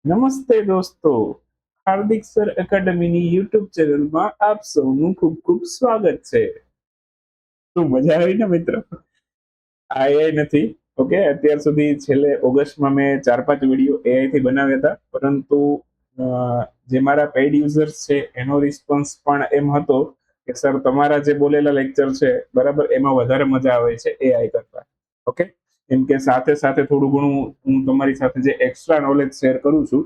નમસ્તે દોસ્તો, હાર્દિક sir એકેડમીની YouTube ચેનલમાં આપ સૌનું ખૂબ ખૂબ સ્વાગત છે. શું મજા આવી ને મિત્રો? એઆઈ નથી. ઓકે, અત્યાર સુધી છેલ્લે ઓગસ્ટમાં મેં 4-5 વિડીયો એઆઈ થી બનાવ્યા હતા, પરંતુ જે મારા પેઇડ યુઝર્સ છે એનો રિસ્પોન્સ પણ એમ હતો કે સર તમારા જે બોલેલા લેક્ચર છે બરાબર, એમાં વધારે મજા આવે છે એઆઈ કરતા. ઓકે, એમ કે સાથે સાથે થોડું ઘણું હું તમારી સાથે જે એક્સ્ટ્રા નોલેજ શેર કરું છું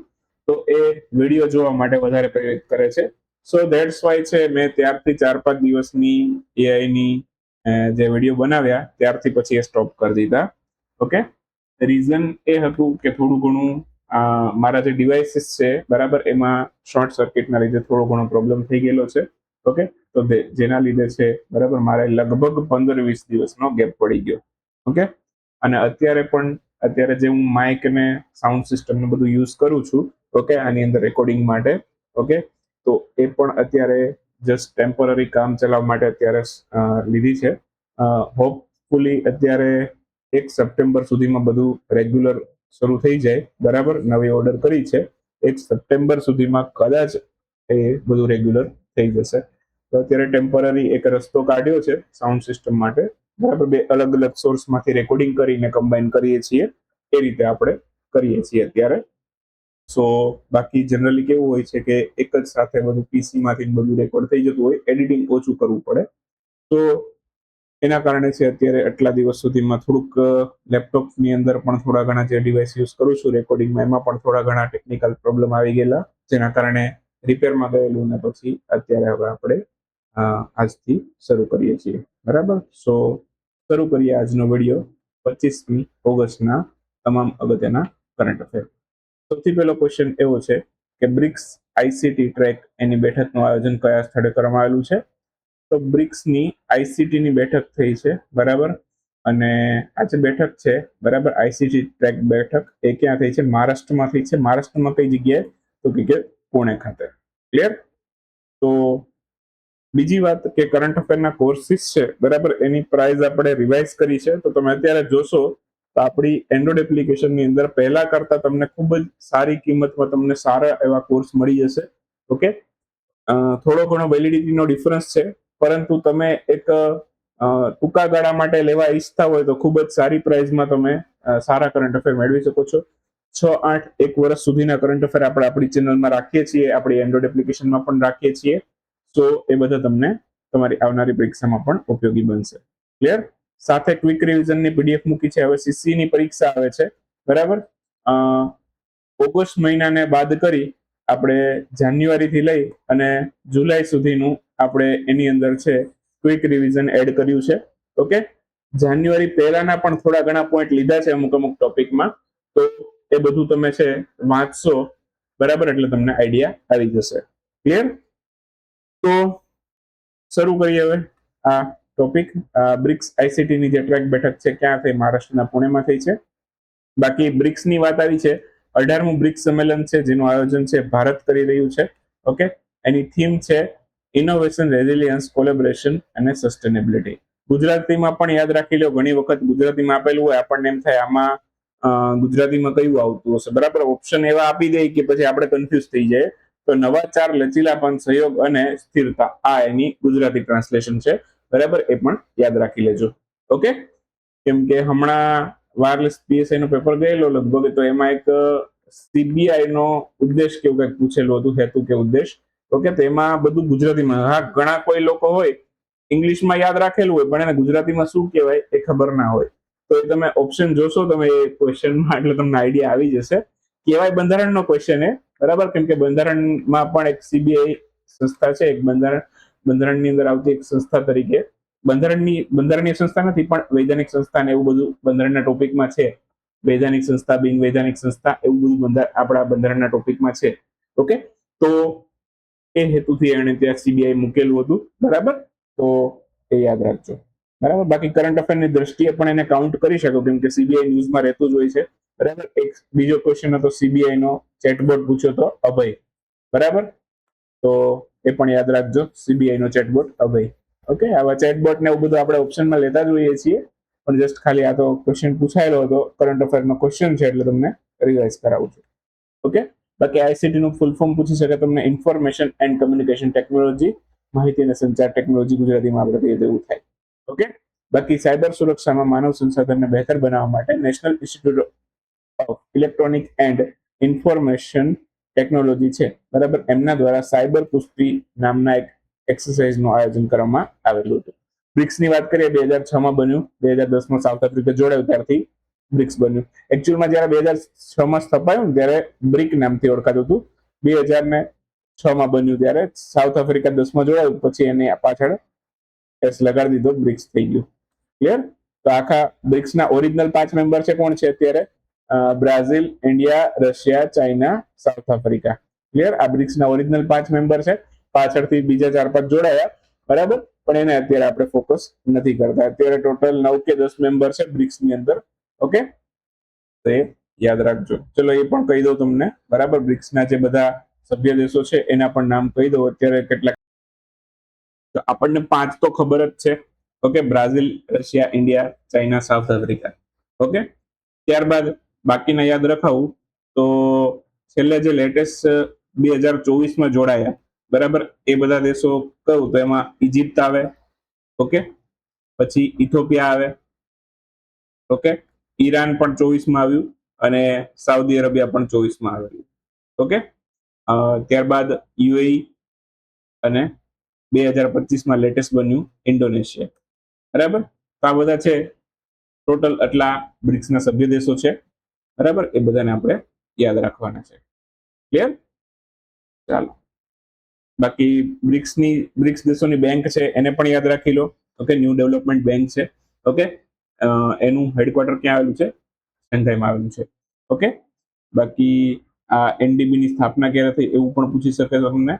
તો એ વિડીયો જોવા માટે વધારે પ્રેરિત કરે છે. સો ધેટ્સ વાય છે મેં ત્યારથી 4-5 દિવસની એઆઈની જે વિડીયો બનાવ્યા ત્યારથી પછી એ સ્ટોપ કરી દીધા. ઓકે, રીઝન એ હતું કે થોડું ઘણું મારા જે ડિવાઇસીસ છે બરાબર, એમાં શોર્ટ સર્કિટના લીધે થોડો ઘણો પ્રોબ્લેમ થઈ ગયેલો છે. ઓકે, તો જેના લીધે છે બરાબર મારે લગભગ 15-20 દિવસનો ગેપ પડી ગયો. ઓકે, અને અત્યારે જે હું માઇક અને સાઉન્ડ સિસ્ટમ ને બધું યુઝ કરું છું, ઓકે, આની અંદર રેકોર્ડિંગ માટે. ઓકે, તો એ પણ અત્યારે જસ્ટ ટેમ્પરરી કામ ચલાવવા માટે અત્યારે લીધી છે. હોપફુલી અત્યારે 1 સપ્ટેમ્બર સુધીમાં બધું રેગ્યુલર શરૂ થઈ જાય બરાબર. નવી ઓર્ડર કરી છે, 1 સપ્ટેમ્બર સુધીમાં કદાચ એ બધું રેગ્યુલર થઈ જશે. તો અત્યારે ટેમ્પરરી એક રસ્તો કાઢ્યો છે સાઉન્ડ સિસ્ટમ માટે બરાબર. 2 અલગ અલગ સોર્સમાંથી રેકોર્ડિંગ કરીને કમ્બાઈન કરીએ છીએ, એ રીતે આપણે કરીએ છીએ અત્યારે. સો બાકી જનરલી કેવું હોય છે કે એક જ સાથે બધું પીસી માંથી બધું રેકોર્ડ થઈ જતું હોય, એડિટિંગ ઓછું કરવું પડે. તો એના કારણે છે અત્યારે આટલા દિવસ સુધીમાં થોડુંક લેપટોપની અંદર પણ થોડા ઘણા જે ડિવાઇસ યુઝ કરું છું રેકોર્ડિંગમાં, એમાં પણ થોડા ઘણા ટેકનિકલ પ્રોબ્લેમ આવી ગયેલા, જેના કારણે રિપેરમાં ગયેલું ને પછી અત્યારે હવે આપણે આજથી શરૂ કરીએ છીએ બરાબર. સો શરૂ કરીએ આજનો વિડીયો 25મી ઓગસ્ટના તમામ અગત્યના કરંટ અફેર. સૌથી પહેલો ક્વેશ્ચન એવો છે કે બ્રિક્સ આઈસીટી ટ્રેક એની બેઠકનું આયોજન કયા સ્થળે કરવામાં આવેલું છે? તો બ્રિક્સની આઈસીટીની બેઠક થઈ છે બરાબર. અને આ જે બેઠક છે બરાબર, આઈસીટી ટ્રેક બેઠક, એ ક્યાં થઈ છે? મહારાષ્ટ્રમાં થઈ છે. મહારાષ્ટ્રમાં કઈ જગ્યાએ? તો કે પુણે ખાતે. ક્લિયર? તો બીજી વાત કે કરંટ અફેરના કોર્સિસ છે બરાબર, એની પ્રાઇસ આપણે રિવાઇઝ કરી છે. તો તમે અત્યારે જોશો તો આપણી એન્ડ્રોઇડ એપ્લિકેશનની અંદર પહેલા કરતા તમને ખૂબ જ સારી કિંમતમાં તમને સારા એવા કોર્સ મળી જશે. ઓકે, થોડો ઘણો વેલિડિટીનો ડિફરન્સ છે, પરંતુ તમે એક ટૂંકા ગાળા માટે લેવા ઈચ્છતા હોય તો ખૂબ જ સારી પ્રાઇસમાં તમે સારા કરંટ અફેર મેળવી શકો છો. 6-8-1 વર્ષ સુધીના કરંટ અફેર આપણે આપણી ચેનલમાં રાખીએ છીએ, આપણી એન્ડ્રોઇડ એપ્લિકેશનમાં પણ રાખીએ છીએ. તો એ બધા તમને તમારી આવનારી પરીક્ષામાં પણ ઉપયોગી બનશે. ક્લિયર? સાથે ક્વિક રિવિઝનની પીડીએફ મૂકી છે. હવે સીસી ની પરીક્ષા આવે છે બરાબર. ઓગસ્ટ મહિનાને બાદ કરી આપણે જાન્યુઆરીથી લઈ અને જુલાઈ સુધીનું આપણે એની અંદર છે ક્વિક રિવિઝન એડ કર્યું છે. ઓકે, જાન્યુઆરી પહેલાના પણ થોડા ઘણા પોઈન્ટ લીધા છે અમુક ટોપિકમાં, તો એ બધું તમે છે વાંચશો બરાબર, એટલે તમને આઈડિયા આવી જશે. ક્લિયર? તો શરૂ કરીએ હવે આ ટોપિક. બ્રિક્સ આઈસીટીની જે ટ્રેક બેઠક છે ક્યાં થઈ? મહારાષ્ટ્રના પુણેમાં થઈ છે. બાકી બ્રિક્સની વાત આવી છે, 18મું બ્રિક્સ સંમેલન છે જેનું આયોજન છે ભારત કરી રહ્યું છે. ઓકે, એની થીમ છે ઇનોવેશન, રેઝિલિયન્સ, કોલેબોરેશન અને સસ્ટેનેબિલિટી. ગુજરાતીમાં પણ યાદ રાખી લો, ઘણી વખત ગુજરાતીમાં આપેલું હોય, આપણને એમ થાય આમાં ગુજરાતીમાં કયું આવતું હશે બરાબર. ઓપ્શન એવા આપી દે કે પછી આપણે કન્ફ્યુઝ થઈ જાય. તો નવાચાર, લચીલાપન, સહયોગ અને સ્થિરતા, આ એની ગુજરાતી ટ્રાન્સલેશન છે બરાબર. એ પણ યાદ રાખી લેજો. ઓકે, કેમ કે હમણાં વાયરલેસ પીએસઆઈ નું પેપર ગયેલો લગભગ, તો એમાં એક સીબીઆઈ નો ઉદ્દેશ કેવું કંઈક પૂછેલું હતું, હેતુ કે ઉદ્દેશ. ઓકે, તો એમાં બધું ગુજરાતીમાં. હા, ઘણા કોઈ લોકો હોય ઇંગ્લિશમાં યાદ રાખેલું હોય પણ એને ગુજરાતીમાં શું કહેવાય એ ખબર ના હોય, તો એ તમે ઓપ્શન જોશો તમે એ ક્વેશ્ચનમાં, એટલે તમને આઈડિયા આવી જશે. કેવાય બંધારણનો ક્વેશ્ચન એ બરાબર, કેમ કે બંધારણમાં પણ એક સીબીઆઈ સંસ્થા છે, એક બંધારણની અંદર આવતી એક સંસ્થા તરીકે. બંધારણીય સંસ્થા નથી પણ વૈધાનિક સંસ્થા ને એવું બધું બંધારણના ટોપિકમાં છે. વૈધાનિક સંસ્થા, બિન વૈધાનિક સંસ્થા, એવું બધું આપણા બંધારણના ટોપિકમાં છે. ઓકે, તો એ હેતુથી એને ત્યાં સીબીઆઈ મૂકેલું હતું બરાબર. તો એ યાદ રાખજો બરાબર. બાકી કરંટ અફેરની દ્રષ્ટિએ પણ એને કાઉન્ટ કરી શકો, કેમ કે સીબીઆઈ ન્યૂઝમાં રહેતું જ હોય છે બરાબર. એક બીજો ક્વેશ્ચન હતો સીબીઆઈ નો, ચેટબોટ પૂછ્યો તો અભય બરાબર. તો એ પણ યાદ રાખજો, સીબીઆઈ નો ચેટબોટ અભય. ઓકે, આવા ચેટબોટ ને એવું બધું આપણે ઓપ્શનમાં લેતા જ હોઈએ છીએ, પણ જસ્ટ ખાલી આ તો ક્વેશ્ચન પૂછાયેલો હતો, કરંટ અફેરનો ક્વેશ્ચન છે એટલે તમને રિવાઇઝ કરાવું છું. ઓકે, બાકી આઈસીટી નું ફૂલ ફોર્મ પૂછી શકે તમને, ઇન્ફોર્મેશન એન્ડ કમ્યુનિકેશન ટેકનોલોજી, માહિતી અને સંચાર ટેકનોલોજી ગુજરાતીમાં આપણે કહીએ તો એવું થાય. ઓકે, બાકી સાયબર સુરક્ષામાં માનવ સંસાધનને બહેતર બનાવવા માટે national institute of electronic and information technology છે, બરાબર, એમના દ્વારા સાયબર કુસ્તી નામના એક એક્સરસાઇઝનું આયોજન કરવામાં આવેલું હતું. બ્રિક્સની વાત કરીએ, 2006માં બન્યું, 2010માં સાઉથ આફ્રિકા જોડાયું ત્યારથી બ્રિક્સ બન્યું. એકચ્યુઅલમાં જ્યારે 2006માં સ્થપાયું ત્યારે બ્રિક નામથી ઓળખાતું હતું. 2006માં બન્યું ત્યારે સાઉથ આફ્રિકા 10માં જોડાયું, પછી એને પાછળ એસ લગાડી દીધો, બ્રિક્સ થઈ ગયું. ક્લિયર? તો આખા બ્રિક્સના ઓરિજિનલ 5 મેમ્બર છે કોણ છે અત્યારે? Brazil, India, Russia, China, south Africa. Clear? આ બ્રિક્સના ઓરિજિનલ 5 મેમ્બર છે. પાછળથી બીજા 4-5 જોડાયા, બરાબર, પણ એને અત્યારે આપણે ફોકસ નથી કરતા. અત્યારે ટોટલ 9 કે 10 મેમ્બર છે બ્રિક્સની અંદર. ઓકે, તો એ યાદ રાખજો. ચલો એ પણ કહી દઉં તમને, બરાબર, બ્રિક્સના જે બધા સભ્ય દેશો છે એના પણ નામ કહી દઉં અત્યારે કેટલાક. તો આપણને 5 તો ખબર જ છે. Okay, Brazil, Russia, India, China, south Africa. Okay, ત્યારબાદ બાકીના યાદ રખાવું તો છેલ્લે જે લેટેસ્ટ 2024માં જોડાયા, બરાબર, એ બધા દેશો કહું તો એમાં ઇજિપ્ત આવે, ઓકે, પછી ઇથોપિયા આવે, ઓકે, ઈરાન પણ 24માં આવ્યું, અને સાઉદી અરેબિયા પણ 24માં આવેલું. ઓકે, ત્યારબાદ યુએઈ, અને 2025માં લેટેસ્ટ બન્યું ઇન્ડોનેશિયા. બરાબર, તો આ બધા છે ટોટલ આટલા બ્રિક્સના સભ્ય દેશો છે, બરાબર, એ બધાને આપણે યાદ રાખવાના છે. ક્લિયર? ચાલો, બાકી બ્રિક્સ દેશોની બેંક છે એને પણ યાદ રાખી લો. ઓકે, ન્યૂ ડેવલપમેન્ટ બેંક છે. ઓકે, એનું હેડક્વાર્ટર ક્યાં આવેલું છે? શંઘાઈમાં આવેલું છે. ઓકે, બાકી આ એનડીબી ની સ્થાપના ક્યારે થઈ એવું પણ પૂછી શકે તમને,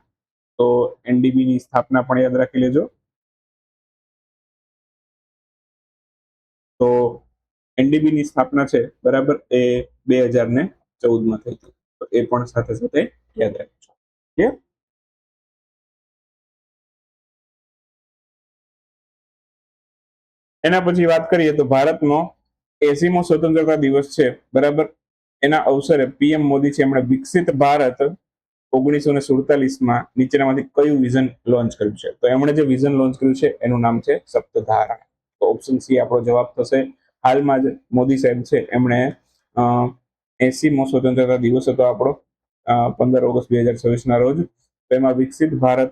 તો એનડીબી ની સ્થાપના પણ યાદ રાખી લેજો. તો એનડીબી ની સ્થાપના છે, બરાબર, એ 2014માં થઈ હતી. તો એ પણ સાથે સાથે યાદ રાખજો. ક્લિયર? એના પછી વાત કરીએ તો ભારતનો 80મો સ્વતંત્રતા દિવસ છે, બરાબર, એના અવસરે પીએમ મોદી છે એમણે વિકસિત ભારત 1947માં નીચેનામાંથી કયું વિઝન લોન્ચ કર્યું છે? તો એમણે જે વિઝન લોન્ચ કર્યું છે એનું નામ છે સપ્તધારા. તો ઓપ્શન સી આપણો જવાબ થશે. હાલમાં જ મોદી સાહેબ છે એમણે 80મો સ્વતંત્રતા દિવસ હતો આપણો 15 ઓગસ્ટ 2026ના રોજ. તો એમાં વિકસિત ભારત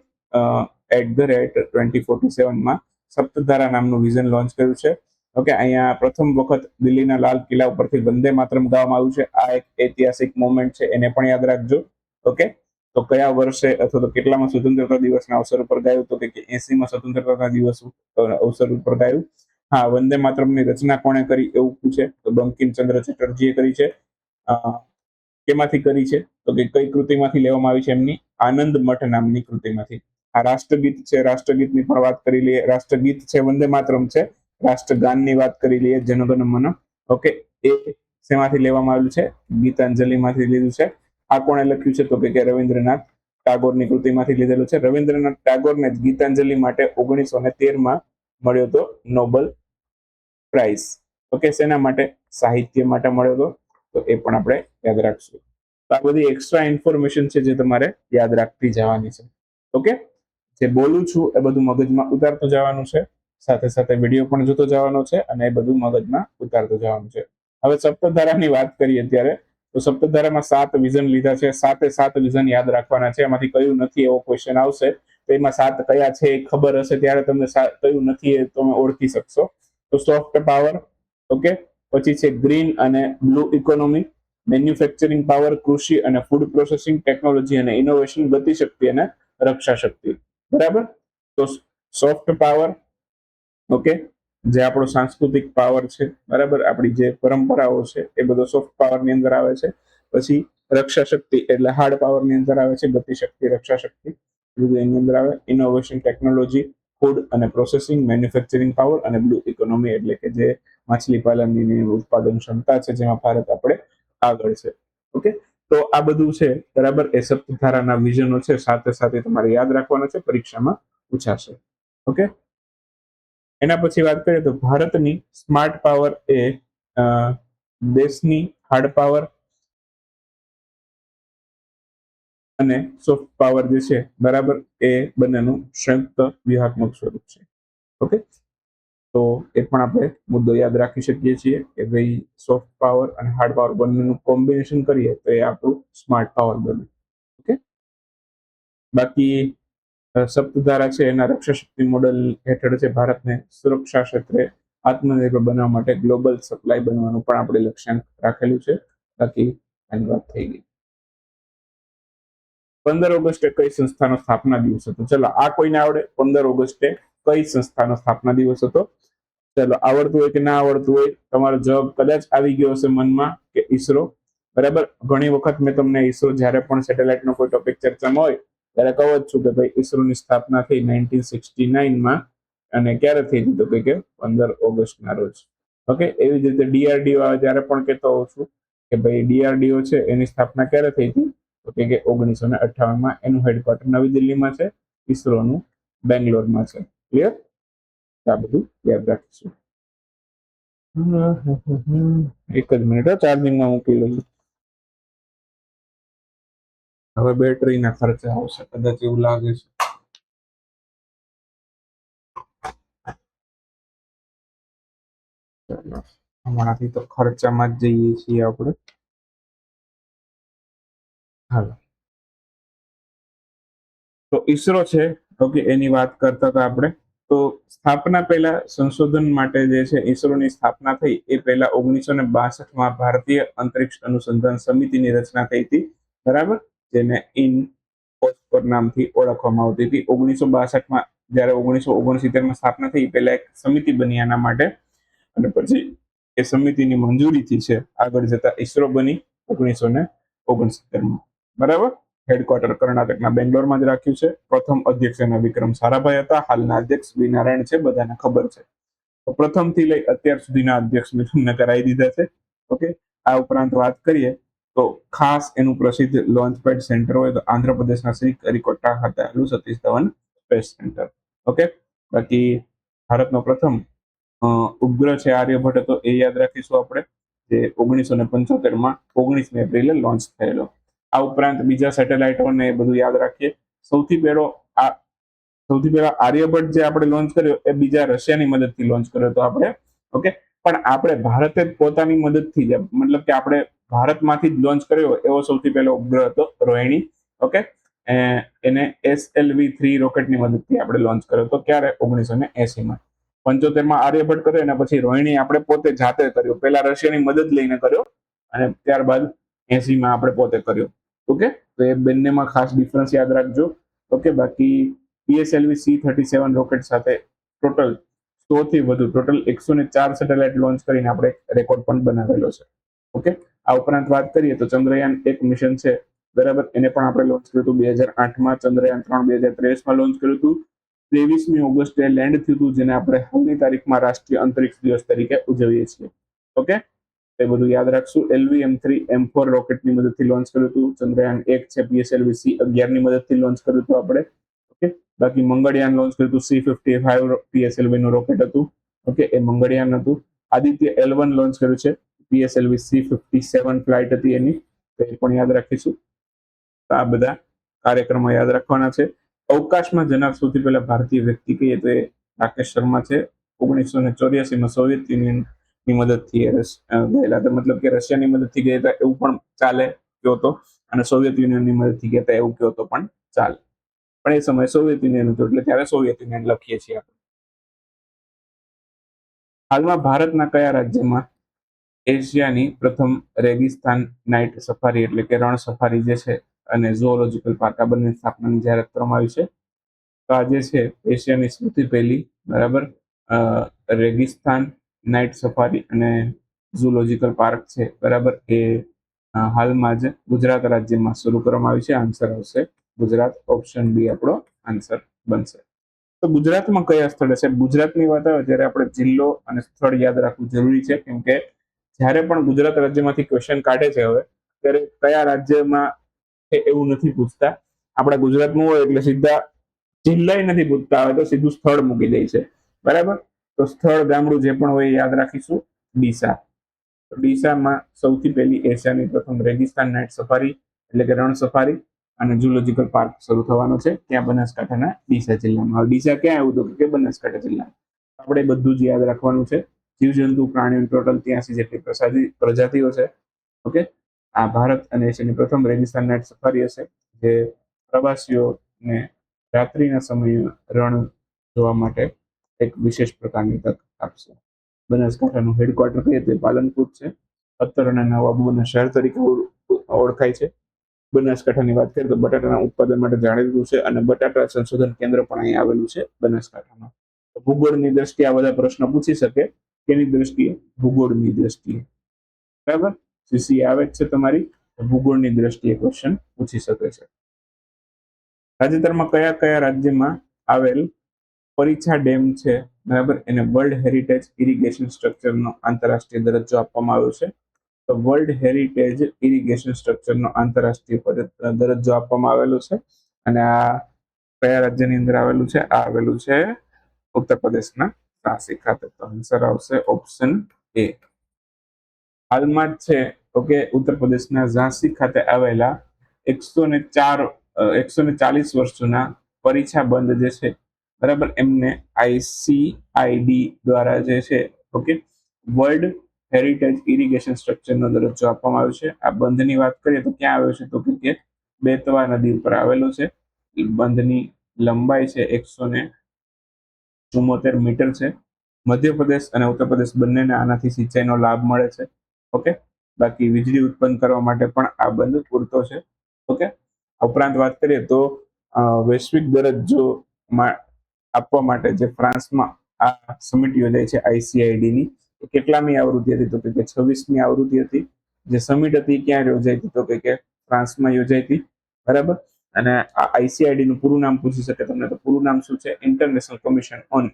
@2047માં સપ્તધારા નામનું વિઝન લોન્ચ કર્યું છે. ઓકે, અહીંયા પ્રથમ વખત દિલ્હીના લાલ કિલ્લા ઉપરથી વંદે માતરમ ગાવામાં આવ્યું છે. આ એક ઐતિહાસિક મોમેન્ટ છે, એને પણ યાદ રાખજો. ઓકે, તો કયા વર્ષે અથવા તો કેટલામાં સ્વતંત્રતા દિવસના અવસર ઉપર ગાયું? તો કે 80માં સ્વતંત્રતા દિવસ અવસર ઉપર ગાયું. હા, વંદે માતરમની રચના કોણે કરી એવું પૂછે તો બંકિમચંદ્ર ચેટર્જીએ કરી છે. કેમાંથી કરી છે? તો કે કઈ કૃતિમાંથી લેવામાં આવી છે? એમની આનંદ મઠ નામની કૃતિમાંથી. આ રાષ્ટ્રગીત છે, રાષ્ટ્રગીતની પણ વાત કરી લઈએ. રાષ્ટ્રગીત છે વંદે માતરમ છે, રાષ્ટ્રગાનની વાત કરી લઈએ જનગણ મન. ઓકે, એ શેમાંથી લેવામાં આવેલું છે? ગીતાંજલિમાંથી લીધું છે. આ કોણે લખ્યું છે? તો કે રવિન્દ્રનાથ ટાગોરની કૃતિમાંથી લીધેલું છે. રવિન્દ્રનાથ ટાગોરને ગીતાંજલિ માટે 1913માં મળ્યો હતો નોબેલ પ્રાઇઝ. ઓકે, શેના માટે? સાહિત્ય માટે મળ્યો હતો. તો એ પણ આપણે યાદ રાખશું. તો આ બધી એક્સ્ટ્રા ઇન્ફોર્મેશન છે જે તમારે યાદ રાખતી જવાની છે. ઓકે, જે બોલું છું એ બધું મગજમાં ઉતારતું જવાનું છે, સાથે સાથે વિડીયો પણ જોતો જવાનો છે, અને એ બધું મગજમાં ઉતારતું જવાનું છે. હવે સપ્તધારાની વાત કરીએ ત્યારે, તો સપ્તધારામાં 7 વિઝન લીધા છે. 7 વિઝન યાદ રાખવાના છે. એમાંથી કયું નથી એવો ક્વેશ્ચન આવશે તો એમાં 7 કયા છે એ ખબર હશે ત્યારે તમને કયું નથી એ તમે ઓળખી શકશો. તો સોફ્ટ પાવર, ઓકે, પછી છે ગ્રીન અને બ્લુ ઇકોનોમી, મેન્યુફેક્ચરિંગ પાવર, કૃષિ અને ફૂડ પ્રોસેસિંગ, ટેકનોલોજી અને ઇનોવેશન, ગતિશક્તિ અને રક્ષા શક્તિ. બરાબર, તો સોફ્ટ પાવર, ઓકે, જે આપણો સાંસ્કૃતિક પાવર છે, બરાબર, આપણી જે પરંપરાઓ છે એ બધો સોફ્ટ પાવરની અંદર આવે છે. પછી રક્ષા શક્તિ એટલે હાર્ડ પાવરની અંદર આવે છે. ગતિશક્તિ, રક્ષા શક્તિ બધું એની અંદર આવે. ઇનોવેશન, ટેકનોલોજી, ફૂડ અને પ્રોસેસિંગ, મેન્યુફેક્ચરિંગ પાવર, અને બ્લુ ઇકોનોમી એટલે કે જે માછલી પાલનની ઉત્પાદન ક્ષમતા છે જેમાં ભારત આપણે આગળ છે. ઓકે, તો આ બધું છે, બરાબર, એ સપ્તધારાના વિઝનો છે. સાથે સાથે તમારે યાદ રાખવાના છે, પરીક્ષામાં પૂછાશે. ઓકે, એના પછી વાત કરીએ તો ભારતની સ્માર્ટ પાવર એ દેશની હાર્ડ પાવર, અને સોફ્ટ પાવર જે છે બરાબર એ બંનેનું સંયુક્ત વ્યૂહાત્મક સ્વરૂપ છે. ઓકે, તો એ પણ આપણે મુદ્દો યાદ રાખી શકીએ છીએ કે ભાઈ સોફ્ટ પાવર અને હાર્ડ પાવર બંનેનું કોમ્બિનેશન કરીએ તો એ આપણું સ્માર્ટ પાવર બને. ઓકે, બાકી સપ્તધારા છે એના રક્ષા શક્તિ મોડેલ હેઠળ છે ભારતને સુરક્ષા ક્ષેત્રે આત્મનિર્ભર બનાવવા માટે ગ્લોબલ સપ્લાય બનવાનું પણ આપણે લક્ષ્યાંક રાખેલું છે. બાકી આની વાત થઈ ગઈ. 15 ઓગસ્ટે કઈ સંસ્થાનો સ્થાપના દિવસ હતો? ચલો આ કોઈને આવડે? 15 ઓગસ્ટે કઈ સંસ્થાનો સ્થાપના દિવસ હતો? ચલો આવડતું હોય કે ના આવડતું હોય, તમારો જવાબ કદાચ આવી ગયો હશે મનમાં કે ઈસરો. બરાબર, ઘણી વખત મેં તમને ઈસરો જ્યારે પણ સેટેલાઇટનો કોઈ ટોપિક ચર્ચામાં હોય ત્યારે કહું જ છું કે ભાઈ ઈસરોની સ્થાપના થઈ 1969માં અને ક્યારે થઈ હતી તો કે 15 ઓગસ્ટના રોજ. ઓકે, એવી જ રીતે ડીઆરડીઓ આવે ત્યારે પણ કહેતો હોઉં છું કે ભાઈ ડીઆરડીઓ છે એની સ્થાપના ક્યારે થઈ હતી તો કે 1958માં. એનું હેડક્વાર્ટર નવી દિલ્હીમાં છે, ઈસરોનું બેંગ્લોરમાં છે. ક્લિયર? આ બધું યાદ રાખીશું. એક જ મિનિટ ચાર્જિંગમાં મૂકી લઈએ. હવે બેટરીના ખર્ચા આવશે કદાચ એવું લાગે છે. હમણાંથી તો ખર્ચામાં જ જઈએ છીએ આપણે. હાલો, તો ઈસરો છે ઓકે, એની વાત કરતા હતા આપણે. તો સ્થાપના પહેલા સંશોધન માટે જે છે ઈસરોની સ્થાપના થઈ એ પહેલા 1962માં ભારતીય અંતરિક્ષ અનુસંધાન સમિતિની રચના થઈ હતી. બરાબર, જેને ઇનકોસ્પર નામથી ઓળખવામાં આવતી હતી. 1962માં જ્યારે 1969માં સ્થાપના થઈ પહેલા એક સમિતિ બની આના માટે, અને પછી એ સમિતિની મંજૂરીથી છે આગળ જતા ઈસરો બની 1969માં. બરાબર, હેડક્વાર્ટર કર્ણાટકના બેંગ્લોરમાં જ રાખ્યું છે. પ્રથમ અધ્યક્ષ એના વિક્રમ સારાભાઈ હતા. હાલના અધ્યક્ષ બી નારાયણ છે, બધાને ખબર છે. તો પ્રથમથી લઈ અત્યાર સુધીના અધ્યક્ષ મેં તમને કરાવી દીધા છે. ઓકે, આ ઉપરાંત વાત કરીએ તો ખાસ એનું પ્રસિદ્ધ લોન્ચ પેડ સેન્ટર હોય તો આંધ્રપ્રદેશના શ્રી હરિકોટા ખાતે આવેલું Satish Dhawan space centre. Okay, બાકી ભારતનો પ્રથમ ઉપગ્રહ છે આર્યભટ્ટ હતો, એ યાદ રાખીશું આપણે, જે 1975માં 19 એપ્રિલે લોન્ચ થયેલો. આ ઉપરાંત બીજા સેટેલાઇટોને બધું યાદ રાખીએ. સૌથી પહેલા આર્યભટ્ટ જે આપણે લોન્ચ કર્યો એ બીજા રશિયાની મદદથી લોન્ચ કર્યો હતો આપણે. ઓકે, પણ આપણે ભારતે પોતાની મદદથી જ, મતલબ કે આપણે ભારતમાંથી જ લોન્ચ કર્યો એવો સૌથી પહેલો ઉપગ્રહ હતો રોહિણી. ઓકે, એને SLV-3 રોકેટની મદદથી આપણે લોન્ચ કર્યો હતો. ક્યારે? 1980માં. 75માં આર્યભટ્ટ કર્યો, એના પછી રોહિણી આપણે પોતે જાતે કર્યો. પહેલા રશિયાની મદદ લઈને કર્યો અને ત્યારબાદ 80માં આપણે પોતે કર્યો. ઓકે, તો એ બંનેમાં ખાસ ડિફરન્સ યાદ રાખજો. ઓકે, બાકી PSLV-C-37 રોકેટ સાથે ટોટલ 100 થી વધુ ટોટલ 104 સેટેલાઇટ લોન્ચ કરીને આપણે રેકોર્ડ પણ બનાવેલો છે. ઓકે, આ ઉપરાંત વાત કરીએ તો ચંદ્રયાન 1 મિશન છે, બરાબર, એને પણ આપણે લોન્ચ કર્યું હતું 2008માં. ચંદ્રયાન 3 2023માં લોન્ચ કર્યું હતું. 23મી ઓગસ્ટે લેન્ડ થયું હતું, જેને આપણે હાલની તારીખમાં રાષ્ટ્રીય અંતરિક્ષ દિવસ તરીકે ઉજવીએ છીએ. ઓકે, એ બધું યાદ રાખશું. LV-M3 M4 રોકેટની મદદથી લોન્ચ કર્યું હતું. ચંદ્રયાન 1 છે PSLV-C11 ની મદદથી લોન્ચ કર્યું હતું આપણે. ઓકે, બાકી મંગળયાન લોન્ચ કર્યું હતું. C-55 PSLV નું રોકેટ હતું. ઓકે, એ મંગળયાન હતું. આદિત્ય L1 લોન્ચ કર્યું છે, PSLV-C-57 ફ્લાઇટ હતી એની, તો એ પણ યાદ રાખીશું. તો આ બધા કાર્યક્રમો યાદ રાખવાના છે. અવકાશમાં જનાર સૌથી પહેલા ભારતીય વ્યક્તિ કહીએ તો એ રાકેશ શર્મા છે. 1984માં સોવિયત યુનિયનની મદદથી ગયેલા હતા, મતલબ કે રશિયાની મદદથી ગયા હતા એવું પણ ચાલે કયો તો, અને સોવિયત યુનિયનની મદદથી ગયા હતા એવું કયો તો પણ ચાલે. પણ એ સમયે સોવિયત યુનિયન હતું એટલે ત્યારે સોવિયત યુનિયન લખીએ છીએ આપણે. હાલમાં ભારતના કયા રાજ્યમાં એશિયાની પ્રથમ રેગિસ્તાન નાઇટ સફારી એટલે કે રણ સફારી જે છે અને ઝૂઓલોજીકલ પાર્ક આ બંને સ્થાપનાની જાહેરાત કરવામાં આવી છે? તો આ જે છે એશિયાની સૌથી પહેલી, બરાબર, રેગિસ્તાન નાઇટ સફારી અને ઝૂઓલોજીકલ પાર્ક છે, બરાબર, એ હાલમાં જ ગુજરાત રાજ્યમાં શરૂ કરવામાં આવી છે. આન્સર આવશે ગુજરાત. ઓપ્શન બી આપણો આન્સર બનશે. તો ગુજરાતમાં કયા સ્થળે છે? ગુજરાતની વાત આવે ત્યારે આપણે જિલ્લો અને સ્થળ યાદ રાખવું જરૂરી છે, કેમ કે જ્યારે પણ ગુજરાત રાજ્યમાંથી ક્વેશ્ચન કાઢે છે હવે, ત્યારે કયા રાજ્યમાં છે એવું નથી પૂછતા. આપણા ગુજરાતમાં હોય એટલે સીધા જિલ્લા નથી પૂછતા, હવે તો સીધું સ્થળ મૂકી દે છે. બરાબર, તો સ્થળ ગામડું જે પણ હોય યાદ રાખીશું. ડીસા. ડીસામાં સૌથી પહેલી એશિયાની પ્રથમ રેગિસ્તાન નાઇટ સફારી એટલે કે રણ સફારી અને ઝૂલોજિકલ પાર્ક શરૂ થવાનો છે ત્યાં બનાસકાંઠાના ડીસા જિલ્લામાં. હવે ડીસા ક્યાં આવ્યું તો કે બનાસકાંઠા જિલ્લા. આપણે બધું જ યાદ રાખવાનું છે. જીવજંતુ પ્રાણીઓ ટોટલ 83 જેટલી પ્રજાતિઓ છે. ઓકે, આ ભારત અને એશિયાની પ્રથમ રેગિસ્તાન નાઇટ સફારી હશે જે પ્રવાસીઓને રાત્રિના સમયે રણ જોવા માટે એક વિશેષ પ્રકારની તક આપશે. બનાસકાંઠાનું હેડક્વાર્ટર કહીએ તો પાલનપુર છે. અત્તર અને નવાબોના શહેર તરીકે ઓળખાય છે. બનાસકાંઠાની વાત કરીએ તો બટાટાના ઉત્પાદન માટે જાણીતું છે અને બટાટા સંશોધન કેન્દ્ર પણ અહીં આવેલું છે બનાસકાંઠામાં. ભૂગોળની દ્રષ્ટિએ આ બધા પ્રશ્ન પૂછી શકે. કેની દ્રષ્ટિએ? ભૂગોળની દ્રષ્ટિએ. બરાબર, સીસી આવે જ છે તમારી, ભૂગોળની દ્રષ્ટિએ ક્વેશ્ચન પૂછી શકે છે. તાજેતરમાં કયા કયા રાજ્યમાં આવેલ પરીછા ડેમ છે, બરાબર, એને વર્લ્ડ હેરિટેજ ઇરિગેશન સ્ટ્રક્ચરનો આંતરરાષ્ટ્રીય દરજ્જો આપવામાં આવ્યો છે. તો વર્લ્ડ હેરિટેજ ઇરિગેશન સ્ટ્રક્ચરનો આંતરરાષ્ટ્રીય દરજ્જો આપવામાં આવેલો છે. અને આ કયા રાજ્યની અંદર આવેલું છે? આ આવેલું છે ઉત્તર પ્રદેશના ઝાંસી ખાતે. તો આન્સર આવશે ઓપ્શન એ. હાલમાં જ છે ઓકે, ઉત્તર પ્રદેશના ઝાંસી ખાતે આવેલા 140 વર્ષ જૂના પરીછા બંધ જે છે, બરાબર, એમને ICID દ્વારા જે છે ઓકે વર્લ્ડ હેરિટેજ ઇરિગેશન સ્ટ્રક્ચરનો દરજ્જો આપવામાં આવ્યો છે. આ બંધની વાત કરીએ તો ક્યાં આવ્યો છે તો કે બેતવા નદી ઉપર આવેલો છે. બંધની લંબાઈ છે 174 મીટર છે. મધ્યપ્રદેશ અને ઉત્તર પ્રદેશ બંનેને આનાથી સિંચાઈનો લાભ મળે છે. ઓકે, બાકી વીજળી ઉત્પન્ન કરવા માટે પણ આ બંધ પૂરતો છે. ઓકે, ઉપરાંત વાત કરીએ તો વૈશ્વિક દરજ્જો આપવા માટે જે ફ્રાન્સમાં આ સમિટ યોજાય છે ICID ની, કેટલામી આવૃત્તિ હતી તો કે 26મી આવૃત્તિ હતી. જે સમિટ હતી ક્યાં યોજાઈ હતી તો કે ફ્રાન્સમાં યોજાઈ હતી. બરાબર, અને આ ICID નું પૂરું નામ પૂછી શકે તમને, તો પૂરું નામ શું છે? International commission on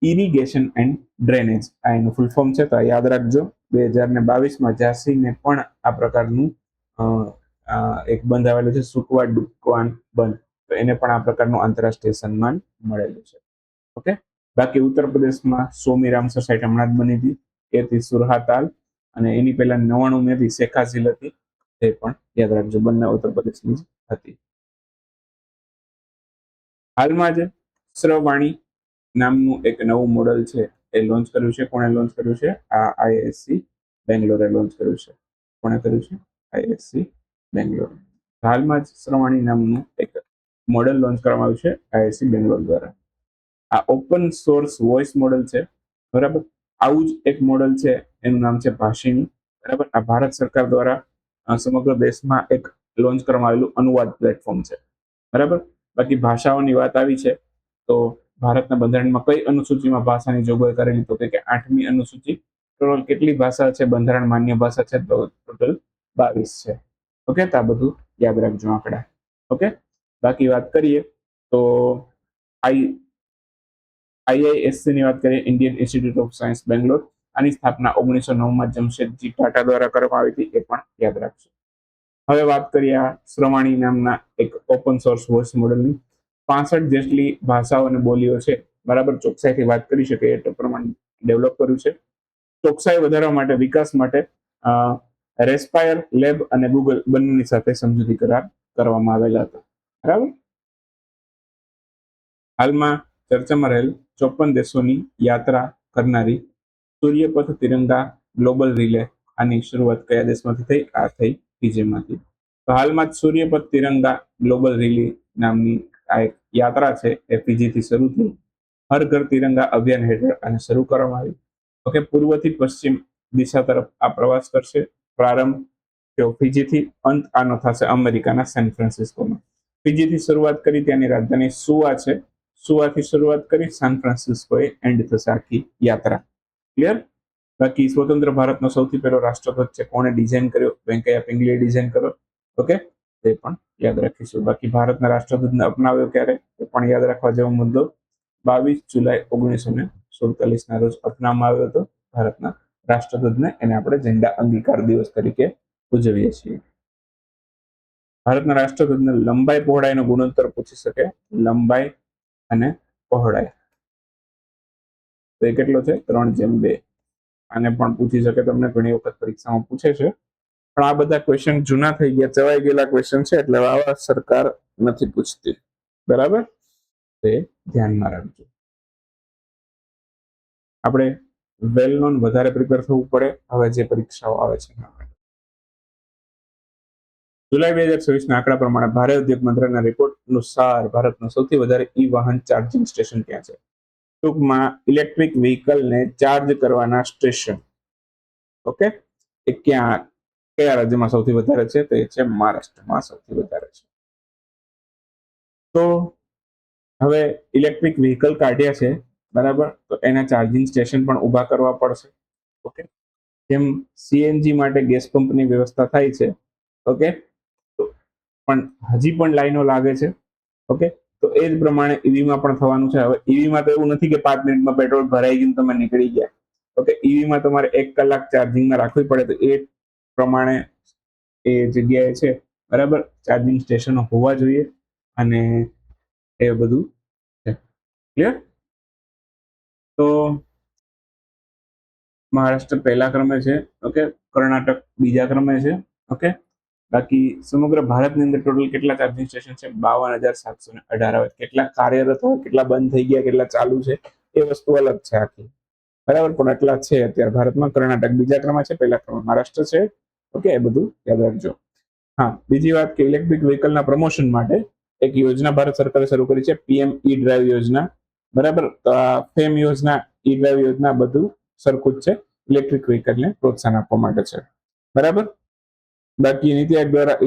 irrigation and drainage. આ એનું ફૂલ ફોર્મ છે, તો યાદ રાખજો. 2022માં ઝાંસીને પણ આ પ્રકારનું એક બંધ આવેલું છે, સુકવા ડુકવાન બંધ. તો એને પણ આ પ્રકારનું આંતરરાષ્ટ્રીય સન્માન મળેલું છે. ઓકે, બાકી ઉત્તર પ્રદેશમાં 100મી રામસર સાઇટ હમણાં જ બની હતી, એથી સુરહાતાલ, અને એની પહેલા 99 હતી શેખાઝીલ હતી. એ પણ યાદ રાખજો, બંને ઉત્તર પ્રદેશની જ હતી. હાલમાં જ શ્રવાણી નામનું એક નવું મોડલ છે એ લોન્ચ કર્યું છે. કોણે લોન્ચ કર્યું છે? આ IISc બેંગ્લોરે લોન્ચ કર્યું છે. કોણે કર્યું છે? IISc બેંગ્લોર. હાલમાં જ શ્રવાણી નામનું એક મોડેલ લોન્ચ કરવામાં આવ્યું છે IISc બેંગ્લોર દ્વારા. આ ઓપન સોર્સ વોઇસ મોડેલ છે, બરાબર. આવું જ એક મોડેલ છે, એનું નામ છે ભાષિણી. બરાબર, આ ભારત સરકાર દ્વારા સમગ્ર દેશમાં એક લોન્ચ કરવામાં આવેલું અનુવાદ પ્લેટફોર્મ છે. બરાબર, બાકી ભાષાઓની વાત આવી છે તો ભારતના બંધારણમાં કઈ અનુસૂચિમાં ભાષાની જોગવાઈ કરેલી તો કે 8મી અનુસૂચિ. ટોટલ કેટલી ભાષા છે બંધારણ માન્ય ભાષા છે? તો ટોટલ 22 છે. ઓકે, તો આ બધું યાદ રાખજો આંકડા. ઓકે, બાકી વાત કરીએ તો IISc ની વાત કરીએ, Indian institute of science Bangalore. આની સ્થાપના 1909માં જમશેદજી ટાટા દ્વારા કરવામાં આવી હતી, એ પણ યાદ રાખજો. હવે વાત કરીએ આ શ્રવાણી નામના એક ઓપન સોર્સ વોઇસ મોડેલની. 65 જેટલી ભાષાઓ અને બોલીઓ છે, બરાબર, ચોકસાઈથી વાત કરી શકે એ પ્રમાણે ડેવલપ કર્યું છે. ચોકસાઈ વધારવા માટે, વિકાસ માટે રેસ્પાયર લેબ અને ગૂગલ બંનેની સાથે સમજૂતી કરાર કરવામાં આવેલા હતા. બરાબર, હાલમાં ચર્ચામાં રહેલ 54 દેશોની યાત્રા કરનારી સૂર્યપથ તિરંગા ગ્લોબલ રિલે, આની શરૂઆત કયા દેશમાંથી થઈ? આ થઈ ફિજીમાંથી. તો હાલમાં જ સૂર્યપથ તિરંગા ગ્લોબલ રિલે નામની આ એક યાત્રા છે એ ફિજીથી શરૂ થઈ. હર ઘર તિરંગા અભિયાન હેઠળ આને શરૂ કરવામાં આવી. ઓકે, પૂર્વથી પશ્ચિમ દિશા તરફ આ પ્રવાસ કરશે. પ્રારંભ થયો ફિજીથી, અંત આનો થશે અમેરિકાના સેન ફ્રાન્સિસ્કોમાં. ફિજીથી શરૂઆત કરી, ત્યાંની રાજધાની સુવા છે. સુવાથી શરૂઆત કરી, સાન ફ્રાન્સિસ્કોએ એન્ડ થશે આખી યાત્રા. ક્લિયર? બાકી સ્વતંત્ર ભારતનો સૌથી પહેલો રાષ્ટ્રધ્વજ છે, કોણે ડિઝાઇન કર્યો? વેંકૈયા પિંગલીએ ડિઝાઇન કર્યો. ઓકે, તે પણ યાદ રાખીશું. બાકી ભારતના રાષ્ટ્રધ્વજને અપનાવ્યો ક્યારે? એ પણ યાદ રાખવા જેવો મુદ્દો. 22 જુલાઈ 1947ના રોજ અપનાવવામાં આવ્યો હતો ભારતના રાષ્ટ્રધ્વજને. એને આપણે ઝંડા અંગીકાર દિવસ તરીકે ઉજવીએ છીએ. ભારતના રાષ્ટ્રધ્વજને લંબાઈ પહોળાઈનો ગુણોત્તર પૂછી શકે, લંબાઈ અને પહોળાઈ. તો એ કેટલો છે? 3:2. આને પણ પૂછી શકે તમને, ઘણી વખત પરીક્ષામાં પૂછે છે. પણ આ બધા ક્વેશ્ચન જૂના થઈ ગયા, ચવાઈ ગયેલા ક્વેશ્ચન છે, એટલે આવા સરકાર નથી પૂછતી. બરાબર, તે ધ્યાનમાં રાખજો. આપણે વેલ નોન વધારે પ્રિપેર થવું પડે હવે જે પરીક્ષાઓ આવે છે. જુલાઈ 2026 ના આંકડા પ્રમાણે ભારે ઉદ્યોગ મંત્રાલયના રિપોર્ટ અનુસાર ભારતમાં સૌથી વધારે ઈ વાહન ચાર્જિંગ સ્ટેશન ક્યાં છે? ટૂંકમાં ઇલેક્ટ્રિક વ્હીકલને ચાર્જ કરવાના સ્ટેશન. ઓકે, એ ક્યાં, કયા રાજ્યમાં સૌથી વધારે છે? તો એ છે મહારાષ્ટ્રમાં સૌથી વધારે છે. તો હવે ઇલેક્ટ્રિક વ્હીકલ કાઢ્યા છે, બરાબર, તો એના ચાર્જિંગ સ્ટેશન પણ ઊભા કરવા પડશે. ઓકે, જેમ સીએનજી માટે ગેસ પંપની વ્યવસ્થા થાય છે, ઓકે, પણ હજી પણ લાઈનો લાગે છે. ઓકે, તો એ જ પ્રમાણે ઈવીમાં પણ થવાનું છે. હવે ઈવીમાં તો એવું નથી કે 5 મિનિટમાં પેટ્રોલ ભરાઈ ગયું તમે નીકળી ગયા. ઓકે, ઈવીમાં તમારે 1 કલાક ચાર્જિંગમાં રાખવી પડે, તો એ પ્રમાણે એ જગ્યાએ છે, બરાબર, ચાર્જિંગ સ્ટેશનો હોવા જોઈએ અને એ બધું છે. ક્લિયર? તો મહારાષ્ટ્ર પહેલા ક્રમે છે, ઓકે, કર્ણાટક બીજા ક્રમે છે. ઓકે, બાકી સમગ્ર ભારતની અંદર ટોટલ કેટલા ચાર્જિંગ સ્ટેશન છે? 52,718. આવે કેટલા કાર્યરત હોય, કેટલા બંધ થઈ ગયા, કેટલા ચાલુ છે, એ વસ્તુ અલગ છે આખી, બરાબર, પણ એટલા છે અત્યારે ભારતમાં. કર્ણાટક બીજા ક્રમે છે, પહેલા ક્રમે મહારાષ્ટ્ર છે. ઓકે, એ બધું યાદ રાખજો. હા, બીજી વાત કે ઇલેક્ટ્રિક વ્હીકલના પ્રમોશન માટે એક યોજના ભારત સરકારે શરૂ કરી છે, પીએમ ઈ ડ્રાઈવ યોજના. બરાબર, તો આ ફેમ યોજના, ઈ ડ્રાઈવ યોજના બધું સરખું જ છે, ઇલેક્ટ્રિક વ્હીકલને પ્રોત્સાહન આપવા માટે છે. બરાબર, બાકી નીતિ આયોગ દ્વારા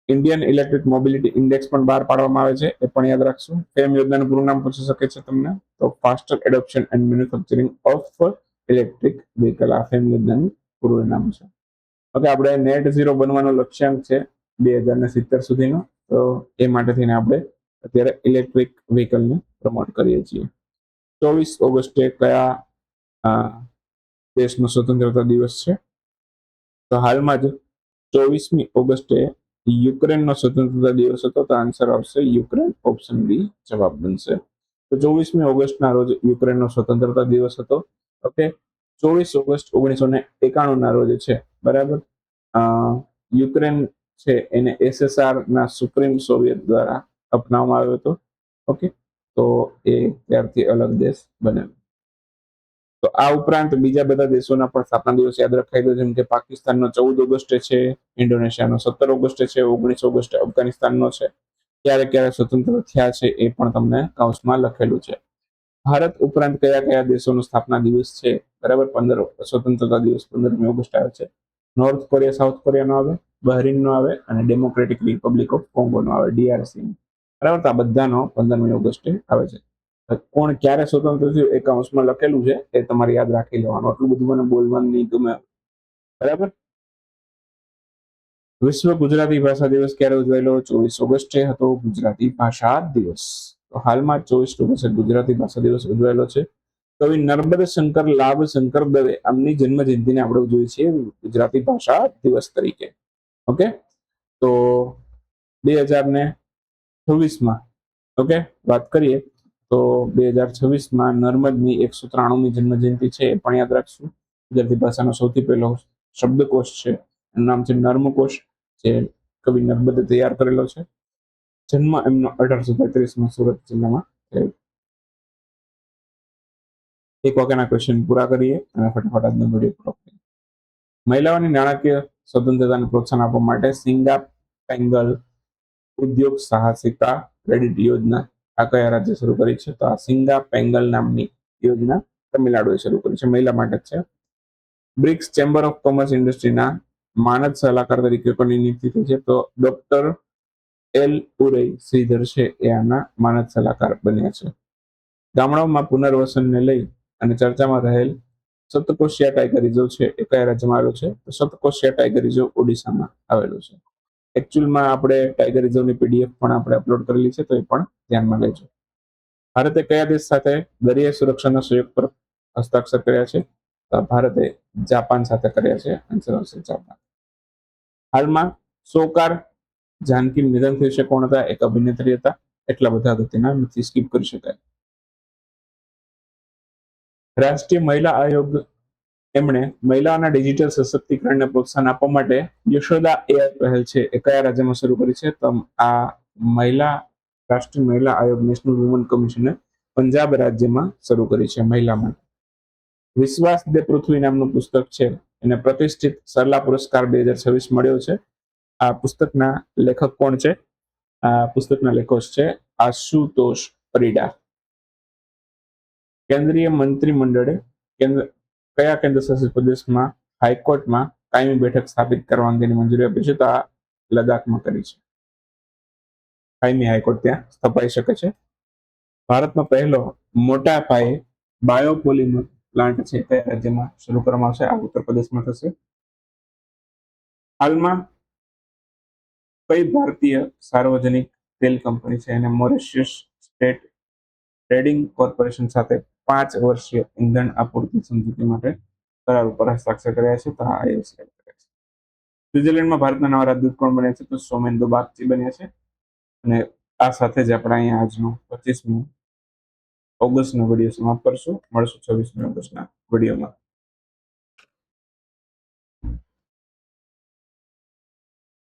ઇન્ડિયન ઇલેક્ટ્રિક મોબિલિટી ઇન્ડેક્સ પણ બહાર પાડવામાં આવે છે, એ પણ યાદ રાખશું. ફેમ યોજનાનું પૂરું નામ પૂછી શકે છે તમને, તો faster adoption and manufacturing of electric vehicle, આ ફેમ યોજનાનું પૂરું નામ છે. ઓકે, આપણે નેટ ઝીરો બનવાનો લક્ષ્યાંક છે 2070 સુધીનો, તો એ માટે થઈને આપણે અત્યારે ઇલેક્ટ્રિક વ્હીકલને પ્રમોટ કરીએ છીએ. 24 ઓગસ્ટે કયા દેશનો સ્વતંત્રતા દિવસ છે? તો હાલમાં જ 24મી ઓગસ્ટે યુક્રેનનો સ્વતંત્રતા દિવસ હતો, તો આન્સર આવશે યુક્રેન, ઓપ્શન બી જવાબ બનશે. તો 24મી ઓગસ્ટના રોજ યુક્રેનનો સ્વતંત્રતા દિવસ હતો. ઓકે, 24 ઓગસ્ટ 1991 ના રોજ છે, બરાબર, યુક્રેન છે એને એસએસઆર ના સુપ્રીમ સોવિયત દ્વારા અપનાવવામાં આવ્યો હતો. ઓકે, તો એ ત્યારથી અલગ દેશ બનેલો. તો આ ઉપરાંત બીજા બધા દેશોના પણ સ્થાપના દિવસ યાદ રખાઈ દો, જેમ કે પાકિસ્તાનનો 14 ઓગસ્ટે છે, ઇન્ડોનેશિયાનો 17 ઓગસ્ટે છે, 19 ઓગસ્ટે અફઘાનિસ્તાનનો છે. ક્યારે ક્યારે સ્વતંત્ર થયા છે એ પણ તમને કૌંસમાં લખેલું છે. ભારત ઉપરાંત કયા કયા દેશોનો સ્થાપના દિવસ છે? બરાબર, સ્વતંત્રતા દિવસ 15મી ઓગસ્ટ આવે છે. નોર્થ કોરિયા, સાઉથ કોરિયાનો આવે, બહરીનનો આવે અને ડેમોક્રેટિક રિપબ્લિક ઓફ કોંગોનો આવે, DRC. બરાબર, આ બધાનો 15મી ઓગસ્ટે આવે છે. કોણ ક્યારે સ્વતંત્ર થયું એ કૌંસમાં લખેલું છે, એ તમારે યાદ રાખી લેવાનું, આટલું બધું મને બોલવાનું નહીં ગમે. બરાબર, વિશ્વ ગુજરાતી ભાષા દિવસ ક્યારે ઉજવાયેલો? 24 ઓગસ્ટે હતો ગુજરાતી ભાષા દિવસ. તો હાલમાં 24 ઓગસ્ટે ગુજરાતી ભાષા દિવસ ઉજવાયેલો છે. કવિ નર્મદ શંકર લાભ શંકર દવે આમની જન્મ જયંતિને આપણે ઉજવીએ છીએ ગુજરાતી ભાષા દિવસ તરીકે. ઓકે, તો 2026માં ઓકે વાત કરીએ તો 2026માં નર્મદની 193મી જન્મ જયંતિ છે, એ પણ યાદ રાખશું. ગુજરાતી ભાષાનો સૌથી પહેલો શબ્દકોશ છે, એનું નામ છે નર્મકોશ, જે કવિ નર્મદે તૈયાર કરેલો છે. જન્મ એમનો 1833માં સુરત જિલ્લામાં થયો. એક વાક્યના ક્વેશ્ચન પૂરા કરીએ અને ફટાફટ આજનો વિડીયો પૂરો કરીએ. મહિલાઓની નાણાકીય સ્વતંત્રતાને પ્રોત્સાહન આપવા માટે સિંગા પેંગલ ઉદ્યોગ સાહસિકા ક્રેડિટ યોજના આ કયા રાજ્ય શરૂ કરી છે? તો આ સિંગા પેંગલ નામની યોજના તમિલનાડુએ શરૂ કરી છે, મહિલા માટે છે. બ્રિક્સ ચેમ્બર ઓફ કોમર્સ ઇન્ડસ્ટ્રીના માનદ સલાહકાર તરીકે કોની નિયુક્તિ થઈ છે? તો ડોક્ટર એલ ઉરઈ શ્રીધર છે એ આના માનદ સલાહકાર બન્યા છે. ગામડાઓમાં પુનર્વસનને લઈ અને ચર્ચામાં રહેલ સતકોશિયા ટાઈગર રિઝર્વ છે એ કયા રાજ્યમાં આવેલો છે? તો સતકોશિયા ટાઈગર રિઝર્વ ઓડિશામાં આવેલો છે. એકચ્યુઅલમાં આપણે ટાઈગર રિઝર્વની PDF પણ આપણે અપલોડ કરેલી છે, તો એ પણ ધ્યાનમાં લેજો. ભારતે કયા દેશ સાથે દરિયાઈ સુરક્ષાના સહયોગ પર હસ્તાક્ષર કર્યા છે? તો ભારતે જાપાન સાથે કર્યા છે. આન્સર આવશે જાપાન. હાલમાં સોકાર જાનકી નિધન થયું છે, કોણ હતા? એક અભિનેત્રી હતા, એટલા બધા અગત્યના નથી, સ્કીપ કરી શકાય. રાષ્ટ્રીય મહિલા આયોગ એમણે મહિલાઓના ડિજિટલ સશક્તિકરણને પ્રોત્સાહન આપવા માટે યશોદા એઆઈ પહેલ છે એ કયા રાજ્યમાં શરૂ કરી છે? તો આ મહિલા રાષ્ટ્રીય મહિલા આયોગ નેશનલ વુમન કમિશને પંજાબ રાજ્યમાં શરૂ કરી છે મહિલા માટે. વિશ્વાસ દે પૃથ્વી નામનું પુસ્તક છે એને પ્રતિષ્ઠિત સરલા પુરસ્કાર 2026 મળ્યો છે. આ પુસ્તકના લેખક કોણ છે? આ પુસ્તકના લેખક છે આશુતોષ પરિડા. કેન્દ્રીય મંત્રીમંડળે કયા કેન્દ્ર શાસિત પ્રદેશમાં હાઈકોર્ટમાં કાયમી બેઠક સ્થાપિત કરવા અંગેની મંજૂરી આપી છે? તો આ લદ્દાખમાં કરી છે. કાયમી હાઈકોર્ટ ત્યાં સ્થપાઈ શકે છે. ભારતનો પહેલો મોટા પાયે બાયોપોલિમર પ્લાન્ટ છે કયા રાજ્યમાં શરૂ કરવામાં આવશે? આ ઉત્તર પ્રદેશમાં થશે. હાલમાં કઈ ભારતીય સાર્વજનિક તેલ કંપની છે એને મોરિશિયસ સ્ટેટ ટ્રેડિંગ કોર્પોરેશન સાથે 5 વર્ષીય ઇંધણ આપૂર્તિ સમજૂતી માટે કરાર ઉપર હસ્તાક્ષર કર્યા છે? તો આ IOCL કરે છે. સ્વિટ્ઝરલેન્ડમાં ભારતના નવા રાજદૂત કોણ બન્યા છે? તો સોમેન્દુ બાગચી બન્યા છે. અને આ સાથે જ આપણે અહીંયા આજનો 25મી ઓગસ્ટનો વિડીયો સમાપ્ત કરશું. મળશું 26મી ઓગસ્ટના વિડીયોમાં.